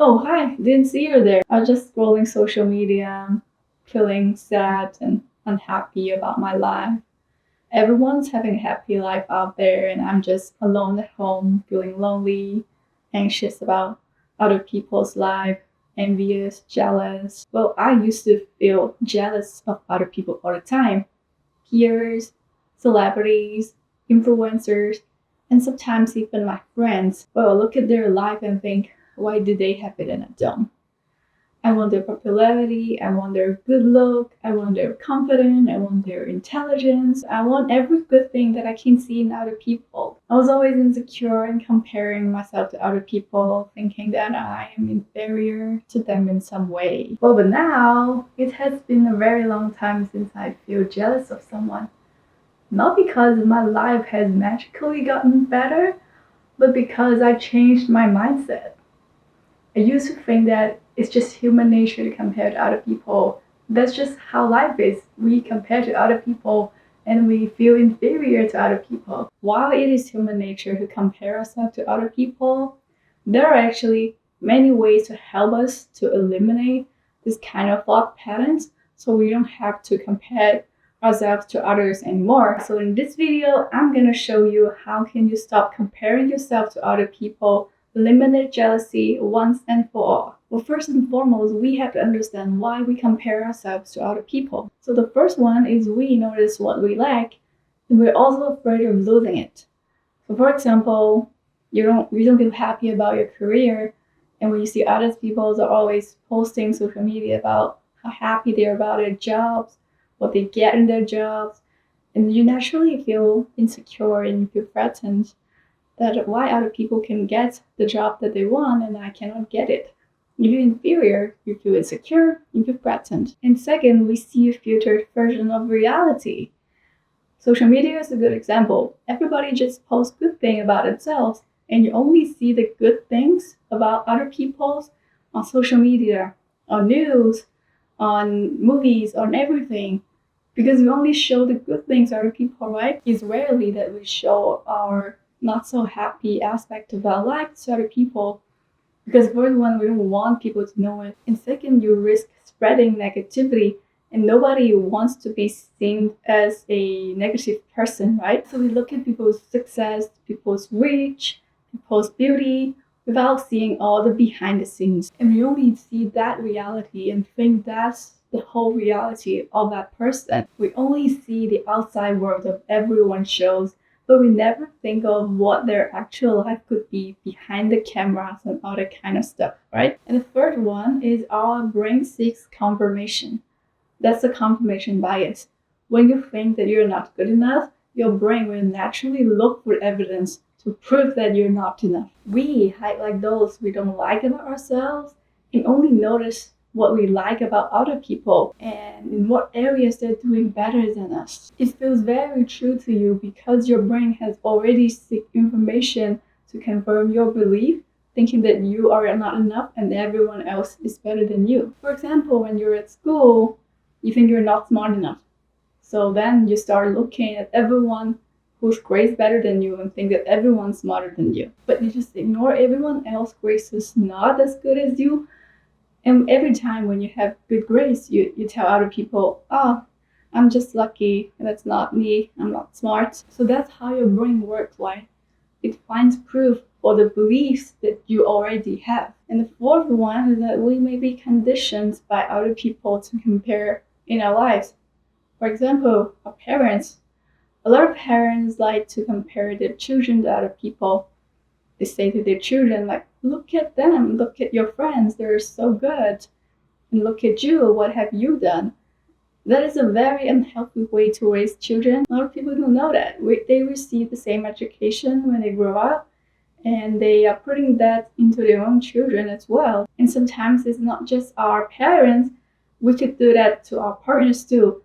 Oh, hi, didn't see you there. I was just scrolling social media, feeling sad and unhappy about my life. Everyone's having a happy life out there, and I'm just alone at home, feeling lonely, anxious about other people's life, envious, jealous. Well, I used to feel jealous of other people all the time. Peers, celebrities, influencers, and sometimes even my friends. Well, look at their life and think, why do they have it and I don't? I want their popularity, I want their good look, I want their confidence, I want their intelligence, I want every good thing that I can see in other people. I was always insecure and comparing myself to other people, thinking that I am inferior to them in some way. Well, but now it has been a very long time since I feel jealous of someone. Not because my life has magically gotten better, but because I changed my mindset. I used to think that it's just human nature to compare to other people. That's just how life is. We compare to other people and we feel inferior to other people. While it is human nature to compare ourselves to other people, there are actually many ways to help us to eliminate this kind of thought patterns so we don't have to compare ourselves to others anymore. So in this video, I'm going to show you how can you stop comparing yourself to other people, eliminate jealousy once and for all. Well, first and foremost, we have to understand why we compare ourselves to other people. So the first one is we notice what we lack and we're also afraid of losing it. So for example, you don't feel happy about your career, and when you see other people are always posting social media about how happy they're about their jobs, what they get in their jobs, and you naturally feel insecure and you feel threatened that why other people can get the job that they want and I cannot get it. You feel inferior, you feel insecure, you feel threatened. And second, we see a filtered version of reality. Social media is a good example. Everybody just posts good things about themselves, and you only see the good things about other people's on social media, on news, on movies, on everything. Because we only show the good things other people, right? It's rarely that we show our not so happy aspect of our life to other people. Because first one, we don't want people to know it. And second, you risk spreading negativity and nobody wants to be seen as a negative person, right? So we look at people's success, people's reach, people's beauty, without seeing all the behind the scenes. And we only see that reality and think that's the whole reality of that person. We only see the outside world of everyone shows, but we never think of what their actual life could be behind the cameras and all that kind of stuff, right? And the third one is our brain seeks confirmation. That's the confirmation bias. When you think that you're not good enough, your brain will naturally look for evidence to prove that you're not enough. We highlight those we don't like about ourselves and only notice what we like about other people and in what areas they're doing better than us. It feels very true to you because your brain has already seek information to confirm your belief, thinking that you are not enough and everyone else is better than you. For example, when you're at school, you think you're not smart enough. So then you start looking at everyone whose grades better than you and think that everyone's smarter than you. But you just ignore everyone else's grades is not as good as you. And every time when you have good grades, you tell other people, oh, I'm just lucky. That's not me. I'm not smart. So that's how your brain works, right? It finds proof for the beliefs that you already have. And the fourth one is that we may be conditioned by other people to compare in our lives. For example, our parents. A lot of parents like to compare their children to other people. They say to their children, like, look at them, look at your friends, they're so good. And look at you, what have you done? That is a very unhealthy way to raise children. A lot of people don't know that. They receive the same education when they grow up, and they are putting that into their own children as well. And sometimes it's not just our parents, we could do that to our partners too.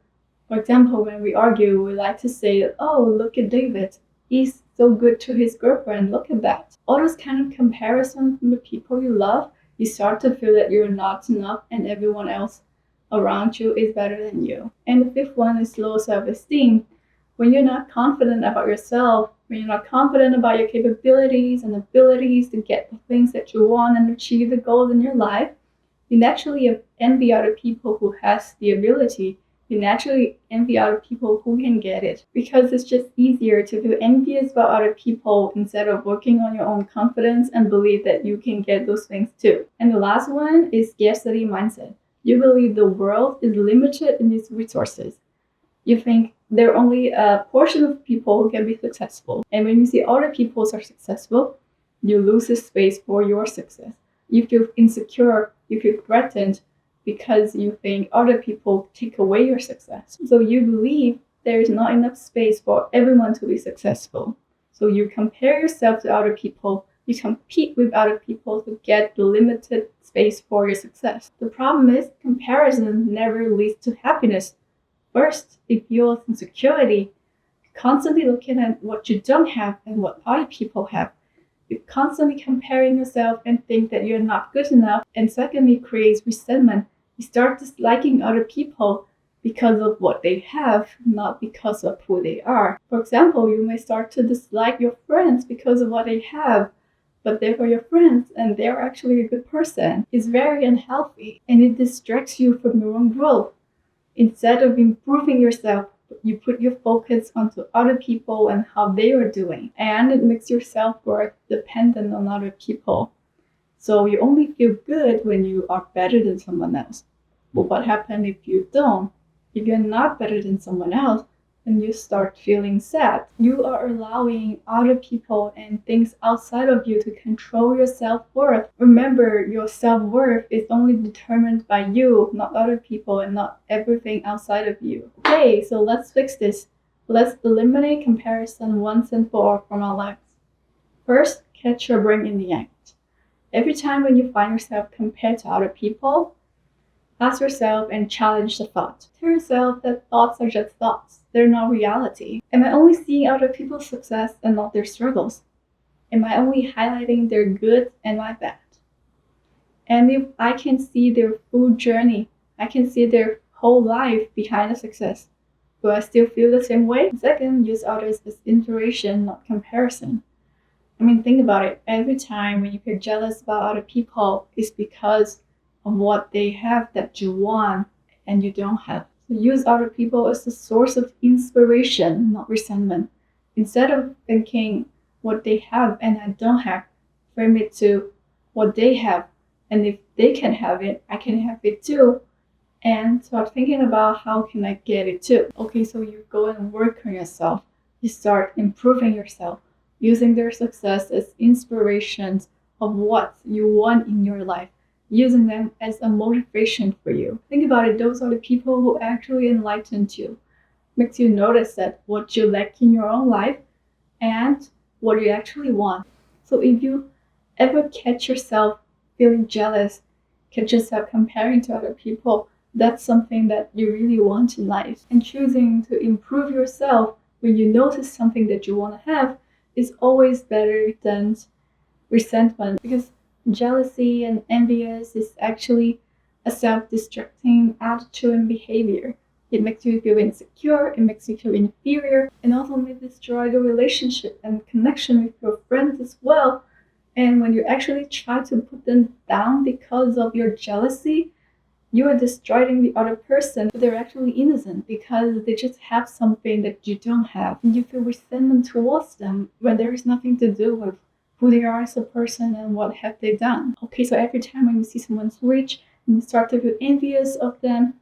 For example, when we argue, we like to say that, oh, look at David. He's so good to his girlfriend. Look at that. All those kind of comparisons from the people you love, you start to feel that you're not enough and everyone else around you is better than you. And the fifth one is low self-esteem. When you're not confident about yourself, when you're not confident about your capabilities and abilities to get the things that you want and achieve the goals in your life, you naturally envy other people who has the ability. You naturally envy other people who can get it, because it's just easier to feel envious about other people instead of working on your own confidence and believe that you can get those things too. And the last one is scarcity mindset. You believe the world is limited in its resources. You think there are only a portion of people who can be successful. And when you see other people are successful, you lose the space for your success. You feel insecure, you feel threatened because you think other people take away your success. So you believe there is not enough space for everyone to be successful. So you compare yourself to other people, you compete with other people to get the limited space for your success. The problem is comparison never leads to happiness. First, it fuels insecurity. You're constantly looking at what you don't have and what other people have. You're constantly comparing yourself and think that you're not good enough. And secondly, it creates resentment. You start disliking other people because of what they have, not because of who they are. For example, you may start to dislike your friends because of what they have, but they were your friends and they're actually a good person. It's very unhealthy and it distracts you from your own growth. Instead of improving yourself, you put your focus onto other people and how they are doing. And it makes your self-worth dependent on other people. So you only feel good when you are better than someone else. But what happens if you don't? If you're not better than someone else, then you start feeling sad. You are allowing other people and things outside of you to control your self-worth. Remember, your self-worth is only determined by you, not other people and not everything outside of you. Okay, so let's fix this. Let's eliminate comparison once and for all from our lives. First, catch your brain in the act. Every time when you find yourself compared to other people, ask yourself and challenge the thought. Tell yourself that thoughts are just thoughts. They're not reality. Am I only seeing other people's success and not their struggles? Am I only highlighting their good and my bad? And if I can see their full journey, I can see their whole life behind the success, will I still feel the same way? Second, use others as inspiration, not comparison. I mean, think about it. Every time when you feel jealous about other people, it's because of what they have that you want and you don't have. So use other people as a source of inspiration, not resentment. Instead of thinking what they have and I don't have, frame it to what they have. And if they can have it, I can have it too. And start thinking about how can I get it too. Okay, so you go and work on yourself. You start improving yourself, using their success as inspirations of what you want in your life, using them as a motivation for you. Think about it, those are the people who actually enlightened you, makes you notice that what you lack in your own life and what you actually want. So if you ever catch yourself feeling jealous, catch yourself comparing to other people, that's something that you really want in life. And choosing to improve yourself when you notice something that you want to have is always better than resentment, because jealousy and envious is actually a self-destructing attitude and behavior. It makes you feel insecure, it makes you feel inferior, and also may destroy the relationship and connection with your friends as well. And when you actually try to put them down because of your jealousy, you are destroying the other person, but they're actually innocent because they just have something that you don't have. And you feel resentment towards them when there is nothing to do with who they are as a person and what have they done. Okay, so every time when you see someone's rich, you start to feel envious of them,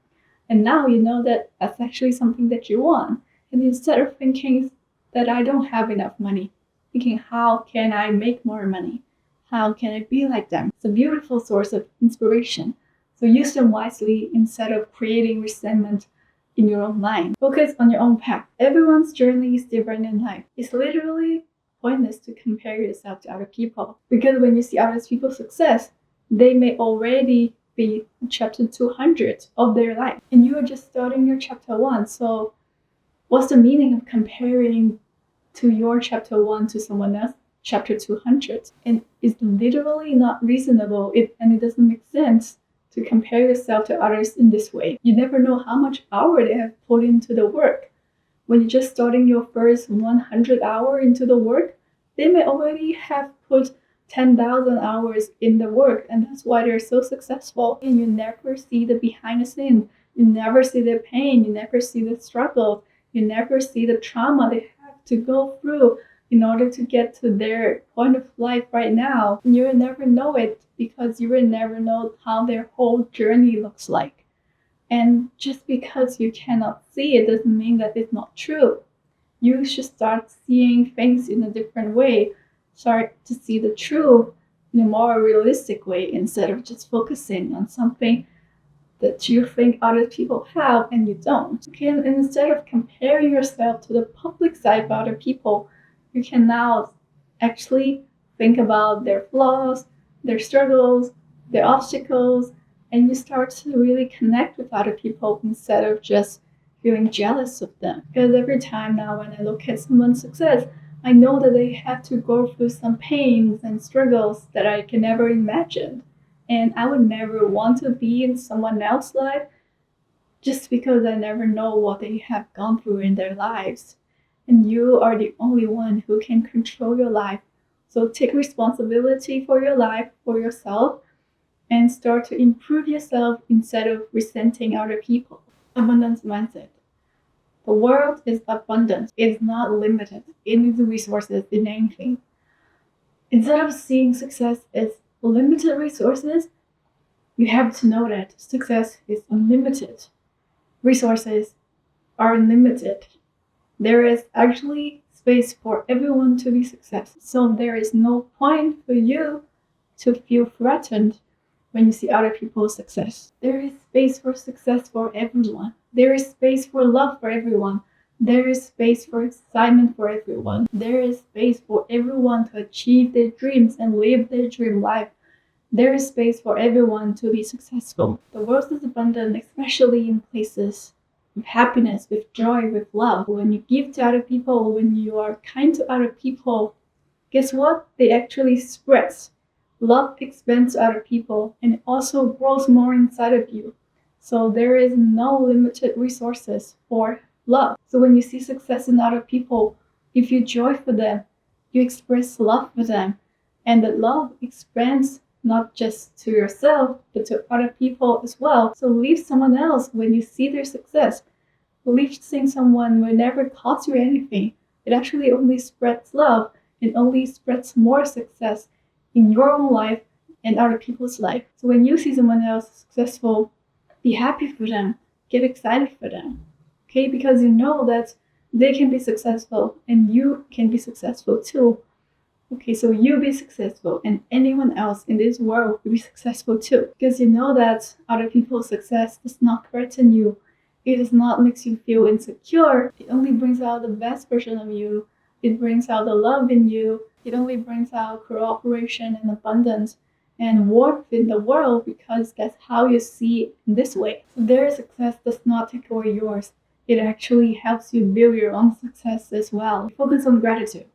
and now you know that that's actually something that you want. And instead of thinking that I don't have enough money, thinking how can I make more money? How can I be like them? It's a beautiful source of inspiration. So use them wisely instead of creating resentment in your own mind. Focus on your own path. Everyone's journey is different in life. It's literally pointless to compare yourself to other people, because when you see other people's success, they may already be in chapter 200 of their life and you are just starting your chapter 1. So what's the meaning of comparing to your chapter 1 to someone else chapter 200? And it's literally not reasonable, and it doesn't make sense to compare yourself to others in this way. You never know how much hour they have put into the work. When you're just starting your first 100 hour into the work, they may already have put 10,000 hours in the work, and that's why they're so successful. And you never see the behind the scenes. You never see the pain. You never see the struggle. You never see the trauma they have to go through in order to get to their point of life right now. And you will never know it because you will never know how their whole journey looks like. And just because you cannot see it doesn't mean that it's not true. You should start seeing things in a different way. Start to see the truth in a more realistic way instead of just focusing on something that you think other people have and you don't. Okay, and instead of comparing yourself to the public side of other people, you can now actually think about their flaws, their struggles, their obstacles, and you start to really connect with other people instead of just feeling jealous of them. Because every time now when I look at someone's success, I know that they have to go through some pains and struggles that I can never imagine. And I would never want to be in someone else's life just because I never know what they have gone through in their lives. And you are the only one who can control your life. So take responsibility for your life, for yourself, and start to improve yourself instead of resenting other people. Abundance mindset. The world is abundant. It's not limited in the resources, in anything. Instead of seeing success as limited resources, you have to know that success is unlimited. Resources are unlimited. There is actually space for everyone to be successful. So there is no point for you to feel threatened when you see other people's success. There is space for success for everyone. There is space for love for everyone. There is space for excitement for everyone. There is space for everyone to achieve their dreams and live their dream life. There is space for everyone to be successful. The world is abundant, especially in places with happiness, with joy, with love. When you give to other people, when you are kind to other people, guess what? They actually spread. Love expands to other people and it also grows more inside of you. So there is no limited resources for love. So when you see success in other people, you feel joy for them, you express love for them, and that love expands not just to yourself, but to other people as well. So leave someone else when you see their success. Leaving someone will never cost you anything. It actually only spreads love and only spreads more success in your own life and other people's life. So when you see someone else successful, be happy for them, get excited for them, okay? Because you know that they can be successful and you can be successful too. Okay, so you be successful and anyone else in this world will be successful too. Because you know that other people's success does not threaten you. It does not make you feel insecure. It only brings out the best version of you. It brings out the love in you. It only brings out cooperation and abundance and warmth in the world because that's how you see it in this way. So their success does not take away yours. It actually helps you build your own success as well. Focus on gratitude.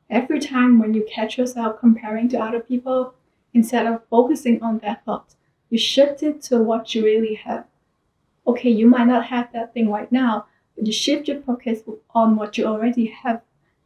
Every time when you catch yourself comparing to other people, instead of focusing on that thought, you shift it to what you really have. Okay, you might not have that thing right now, but you shift your focus on what you already have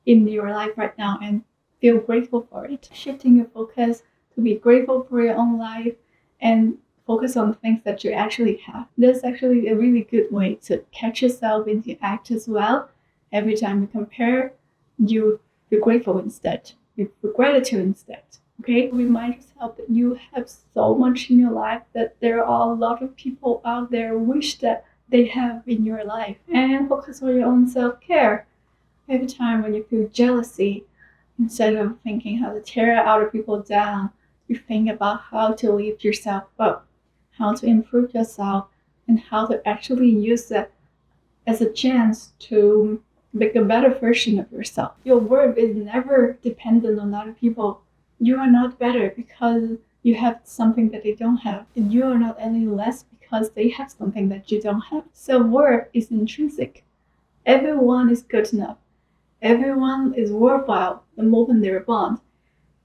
in your life right now and feel grateful for it. Shifting your focus to be grateful for your own life and focus on the things that you actually have. That's actually a really good way to catch yourself in the act as well. Every time you compare, you feel grateful instead. You feel gratitude instead. Okay? Remind yourself that you have so much in your life that there are a lot of people out there wish that they have in your life. And focus on your own self-care. Every time when you feel jealousy, instead of thinking how to tear other people down, you think about how to lift yourself up, how to improve yourself, and how to actually use that as a chance to make a better version of yourself. Your worth is never dependent on other people. You are not better because you have something that they don't have, and you are not any less because they have something that you don't have. Self-worth is intrinsic. Everyone is good enough. Everyone is worthwhile the moment they're born.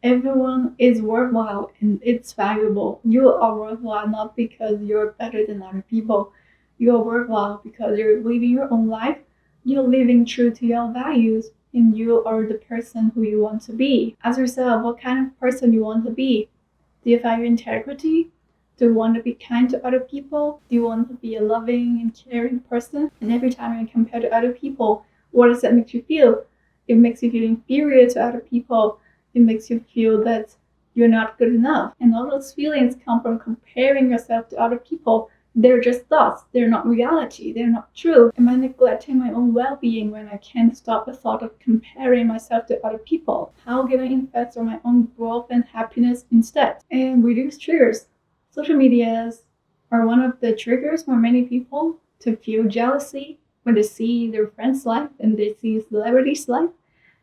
Everyone is worthwhile and it's valuable. You are worthwhile not because you're better than other people. You are worthwhile because you're living your own life You're living true to your values and you are the person who you want to be. Ask yourself what kind of person you want to be. Do you value integrity? Do you want to be kind to other people? Do you want to be a loving and caring person? And every time you compare to other people, what does that make you feel? It makes you feel inferior to other people. It makes you feel that you're not good enough. And all those feelings come from comparing yourself to other people. They're just thoughts. They're not reality. They're not true. Am I neglecting my own well-being when I can't stop the thought of comparing myself to other people? How can I invest in my own growth and happiness instead? And reduce triggers. Social medias are one of the triggers for many people to feel jealousy when they see their friends' life and they see celebrities' life.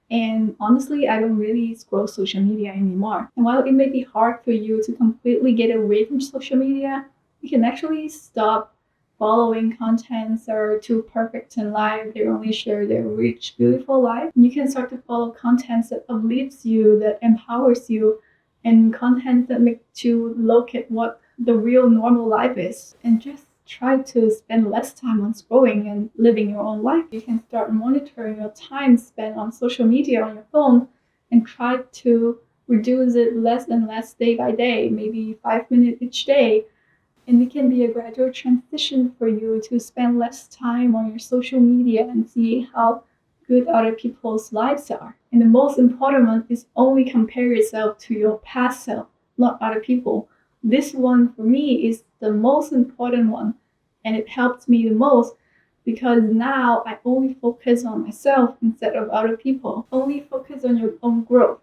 And honestly, I don't really scroll social media anymore. And while it may be hard for you to completely get away from social media, you can actually stop following contents that are too perfect in life. They only share their rich, beautiful life. And you can start to follow contents that uplifts you, that empowers you, and content that makes you look at what the real normal life is. And just try to spend less time on scrolling and living your own life. You can start monitoring your time spent on social media on your phone and try to reduce it less and less day by day, maybe 5 minutes each day. And it can be a gradual transition for you to spend less time on your social media and see how good other people's lives are. And the most important one is only compare yourself to your past self, not other people. This one for me is the most important one, and it helps me the most because now I only focus on myself instead of other people. Only focus on your own growth.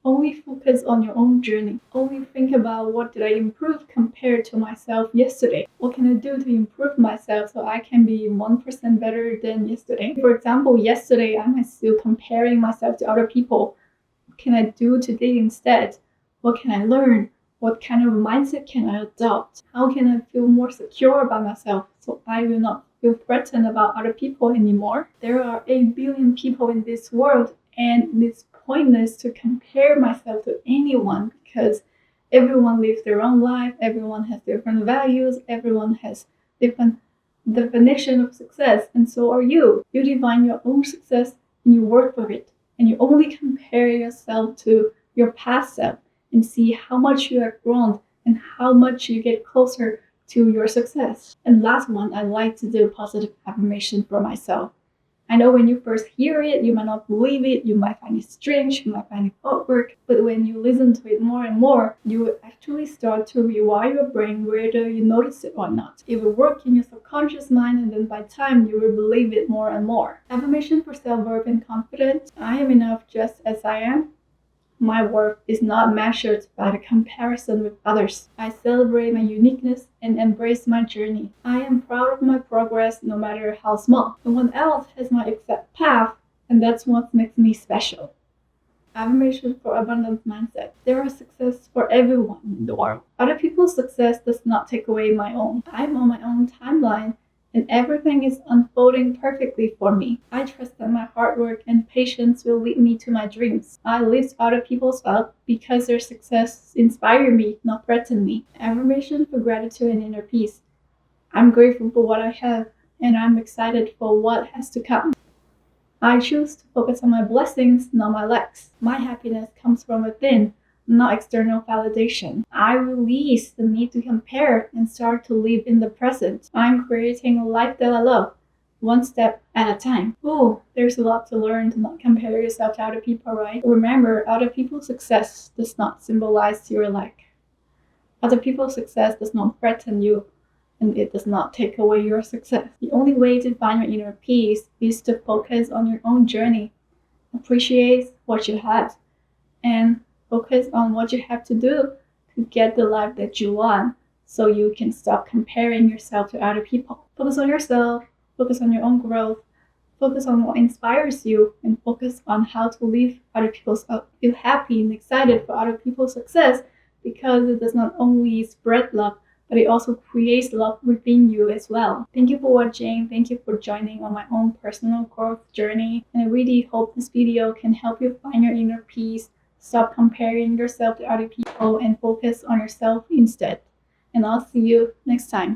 Only focus on your own journey. Only think about what did I improve compared to myself yesterday. What can I do to improve myself so I can be 1% better than yesterday? For example, yesterday I was still comparing myself to other people. What can I do today instead? What can I learn? What kind of mindset can I adopt? How can I feel more secure about myself so I will not feel threatened about other people anymore? There are 8 billion people in this world, and it's pointless to compare myself to anyone because everyone lives their own life, everyone has different values, everyone has different definition of success, and so are you. You define your own success and you work for it, and you only compare yourself to your past self and see how much you have grown and how much you get closer to your success. And last one, I like to do positive affirmation for myself. I know when you first hear it, you might not believe it, you might find it strange, you might find it awkward, but when you listen to it more and more, you will actually start to rewire your brain whether you notice it or not. It will work in your subconscious mind, and then by time you will believe it more and more. Affirmation for self-worth and confidence. I am enough just as I am. My worth is not measured by the comparison with others. I celebrate my uniqueness and embrace my journey. I am proud of my progress no matter how small. No one else has my exact path, and that's what makes me special. Affirmation for abundance mindset. There is success for everyone in the world. Other people's success does not take away my own. I'm on my own timeline, and everything is unfolding perfectly for me. I trust that my hard work and patience will lead me to my dreams. I lift other people's up because their success inspires me, not threaten me. Affirmation for gratitude and inner peace. I'm grateful for what I have, and I'm excited for what has to come. I choose to focus on my blessings, not my lacks. My happiness comes from within, not external validation. I release the need to compare and start to live in the present. I'm creating a life that I love, one step at a time. Oh, there's a lot to learn to not compare yourself to other people, right? Remember, other people's success does not symbolize your lack. Other people's success does not threaten you, and it does not take away your success. The only way to find your inner peace is to focus on your own journey, appreciate what you had, and focus on what you have to do to get the life that you want so you can stop comparing yourself to other people. Focus on yourself, focus on your own growth, focus on what inspires you, and focus on how to lift other people's up. Feel happy and excited for other people's success because it does not only spread love, but it also creates love within you as well. Thank you for watching. Thank you for joining on my own personal growth journey. And I really hope this video can help you find your inner peace. Stop comparing yourself to other people and focus on yourself instead. And I'll see you next time.